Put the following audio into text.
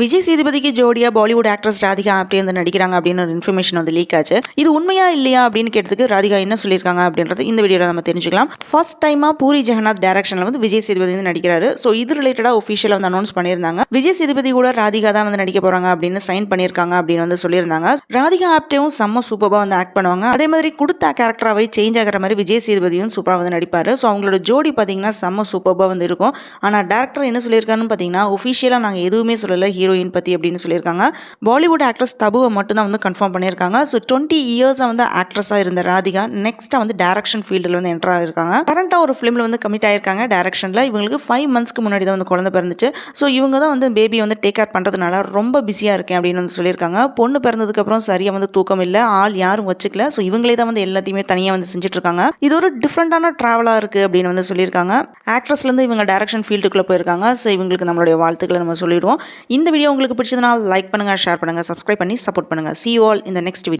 விஜய் சேதுபதிக்கு ஜோடியா பாலிவுட் ஆக்ட்ரஸ் ராதிகா ஆப்டே வந்து நடிக்கிறாங்க அப்படின்னு ஒரு இன்ஃபர்மேஷன் வந்து லீக் ஆச்சு. இது உண்மையா இல்லையா அப்படின்னு கேட்டதுக்கு ராதிகா என்ன சொல்லியிருக்காங்க அப்படின்றது இந்த வீடியோவில் நம்ம தெரிஞ்சுக்கலாம். ஃபர்ஸ்ட் டைமா பூரி ஜெகநாத் டைரக்ஷனில் வந்து விஜய் சேதுபதி வந்து நடிக்கிறாரு. ஸோ இது ரிலேட்டடாக ஒஃபிஷியலாக வந்து அனௌன்ஸ் பண்ணியிருந்தாங்க. விஜய் சேதுபதி கூட ராதிகா தான் வந்து நடிக்க போறாங்க அப்படின்னு சைன் பண்ணியிருக்காங்க அப்படின்னு வந்து சொல்லியிருந்தாங்க. ராதிகா ஆப்டேவும் செம்ம சூப்பராக வந்து ஆக்ட் பண்ணுவாங்க. அதே மாதிரி கொடுத்த கேரக்டராகவே சேஞ்ச் ஆகிற மாதிரி விஜய் சேதுபதியும் சூப்பராக வந்து நடிப்பாரு. ஸோ அவங்களோட ஜோடி பார்த்தீங்கன்னா செம்ம சூப்பராக வந்து இருக்கும். ஆனால் டேரக்டர் என்ன சொல்லியிருக்காருன்னு பார்த்தீங்கன்னா ஒஃபிஷியலாக நாங்கள் எதுவுமே சொல்லலை ஹீரோயின் பற்றி அப்படின்னு சொல்லியிருக்காங்க. பாலிவுட் ஆக்ட்ரஸ் தபுவை மட்டும் தான் வந்து கன்ஃபார்ம் பண்ணியிருக்காங்க. ஸோ 20 இயர்ஸாக வந்து ஆக்ட்ரஸாக இருந்த ராதிகா நெக்ஸ்ட்டாக வந்து டேரக்ஷன் ஃபீல்டில் வந்து என்டர் ஆகிருக்காங்க. கரண்ட்டாக ஒரு ஃபிலிமில் வந்து கமிட் ஆயிருக்காங்க டேரக்ஷனில். இவங்களுக்கு 5 மந்த்ஸ்க்கு முன்னாடி தான் வந்து குழந்தை பிறந்துச்சு. ஸோ இவங்க தான் வந்து பேபியை வந்து டேக் கேர் பண்ணுறதுனால ரொம்ப பிஸியாக இருக்கேன் அப்படின்னு வந்து சொல்லியிருக்காங்க. பொண்ணு பிறந்ததுக்கப்புறம் சரியாக வந்து தூக்கம் இல்லை, ஆள் யாரும் வச்சுக்கல. ஸோ இவங்களே தான் வந்து எல்லாத்தையுமே தனியாக வந்து செஞ்சுட்டு இருக்காங்க. இது ஒரு டிஃப்ரெண்டான ட்ராவலாக இருக்குது அப்படின்னு வந்து சொல்லியிருக்காங்க. ஆக்ட்ரஸ்லேருந்து இவங்க டேரக்ஷன் ஃபீல்டுக்குள்ளே போயிருக்காங்க. ஸோ இவங்களுக்கு நம்மளுடைய வாழ்த்துக்களை நம்ம சொல்லிடுவோம். இந்த வீடியோ உங்களுக்கு பிடிச்சதுனால் லைக் பண்ணுங்க, ஷேர் பண்ணுங்க, சப்ஸ்கிரைப் பண்ணி சப்போர்ட் பண்ணுங்க. See you all in the next video.